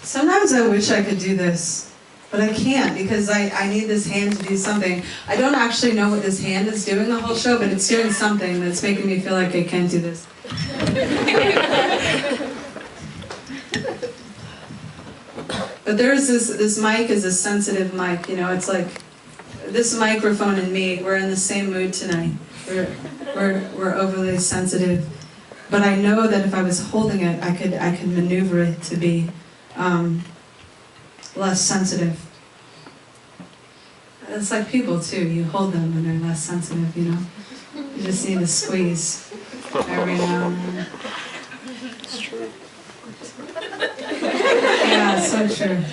Sometimes I wish I could do this, but I can't because I need this hand to do something. I don't actually know what this hand is doing the whole show, but it's doing something that's making me feel like I can't do this. But there's this mic is a sensitive mic, you know, it's like this microphone and me, we're in the same mood tonight. We're overly sensitive. But I know that if I was holding it, I could maneuver it to be less sensitive. It's like people too, you hold them when they're less sensitive, you know. You just need a squeeze every now and then. It's true. Yeah, so true.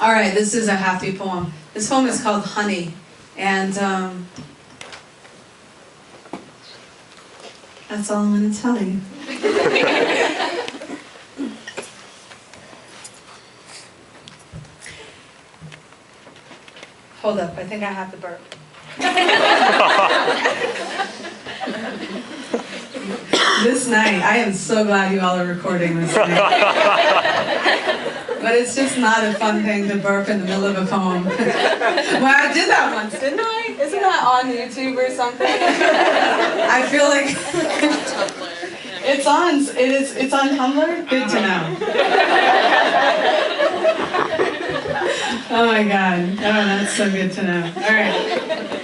All right, this is a happy poem. This poem is called Honey, and that's all I'm going to tell you. Hold up, I think I have to burp. This night, I am so glad you all are recording this night. But it's just not a fun thing to burp in the middle of a poem. Well, I did that once, didn't I? Isn't that on YouTube or something? I feel like it's on Tumblr? Good to know. Oh my God. Oh, that's so good to know. All right.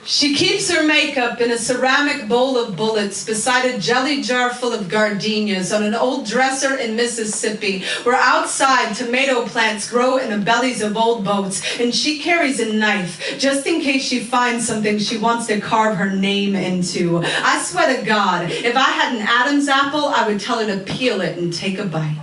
She keeps her makeup in a ceramic bowl of bullets beside a jelly jar full of gardenias on an old dresser in Mississippi, where outside tomato plants grow in the bellies of old boats, and she carries a knife just in case she finds something she wants to carve her name into. I swear to God, if I had an Adam's apple, I would tell her to peel it and take a bite.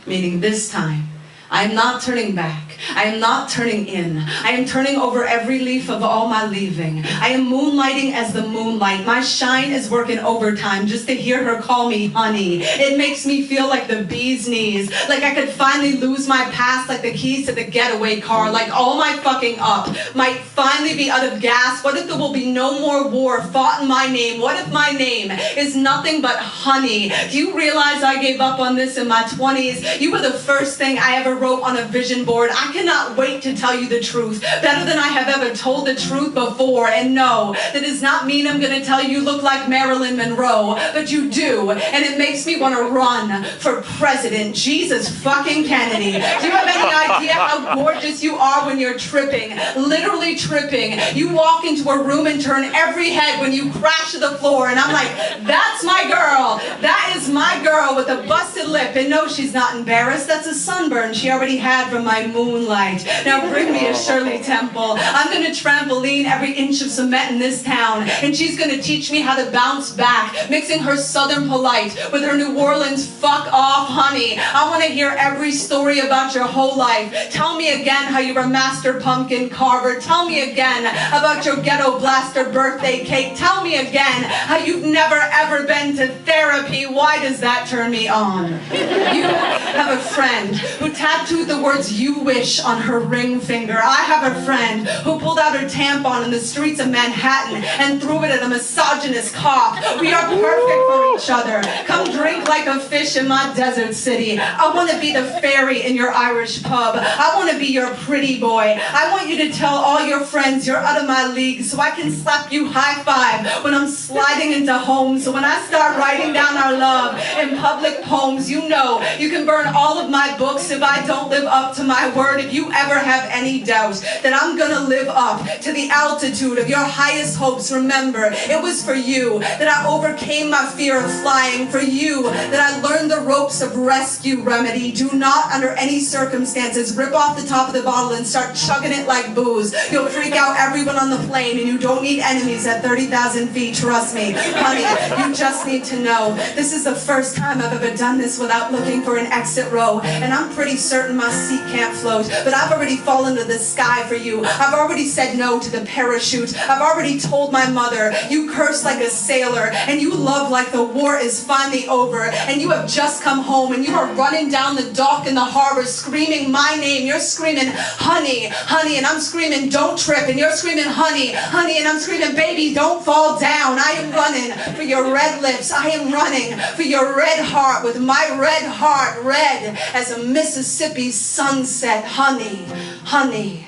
Meaning this time, I am not turning back. I am not turning in. I am turning over every leaf of all my leaving. I am moonlighting as the moonlight. My shine is working overtime just to hear her call me honey. It makes me feel like the bee's knees, like I could finally lose my past, like the keys to the getaway car, like all my fucking up might finally be out of gas. What if there will be no more war fought in my name? What if my name is nothing but honey? Do you realize I gave up on this in my 20s? You were the first thing I ever wrote on a vision board. I cannot wait to tell you the truth, better than I have ever told the truth before. And no, that does not mean I'm going to tell you look like Marilyn Monroe, but you do, and it makes me want to run for president. Jesus fucking Kennedy. Do you have any idea how gorgeous you are when you're tripping? Literally tripping. You walk into a room and turn every head when you crash to the floor, and I'm like, that's my girl. That is my girl with a busted lip. And no, she's not embarrassed. That's a sunburn she already had from my moonlight. Now bring me a Shirley Temple. I'm going to trampoline every inch of cement in this town, and she's going to teach me how to bounce back, mixing her Southern polite with her New Orleans fuck off honey. I want to hear every story about your whole life. Tell me again how you were master pumpkin carver. Tell me again about your ghetto blaster birthday cake. Tell me again how you've never ever been to therapy. Why does that turn me on? You have a friend who tattooed the words "you wish" on her ring finger. I have a friend who pulled out her tampon in the streets of Manhattan and threw it at a misogynist cop. We are perfect for each other. Come drink like a fish in my desert city. I want to be the fairy in your Irish pub. I want to be your pretty boy. I want you to tell all your friends you're out of my league so I can slap you high five when I'm sliding into homes. So when I start writing down our love in public poems, you know you can burn all of my books if I don't live up to my word. If you ever have any doubt that I'm gonna live up to the altitude of your highest hopes, remember, it was for you that I overcame my fear of flying, for you that I learned the ropes of rescue remedy. Do not, under any circumstances, rip off the top of the bottle and start chugging it like booze. You'll freak out everyone on the plane, and you don't need enemies at 30,000 feet, trust me. Honey, you just need to know, this is the first time I've ever done this without looking for an exit row, and I'm pretty certain my seat can't float, but I've already fallen to the sky for you. I've already said no to the parachute. I've already told my mother, you curse like a sailor, and you love like the war is finally over, and you have just come home, and you are running down the dock in the harbor screaming my name. You're screaming, honey, honey, and I'm screaming, don't trip, and you're screaming, honey, honey, and I'm screaming, baby, don't fall down. I am running for your red lips. I am running for your red heart, with my red heart red as a Mississippi sunset. Honey, honey,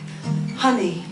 honey.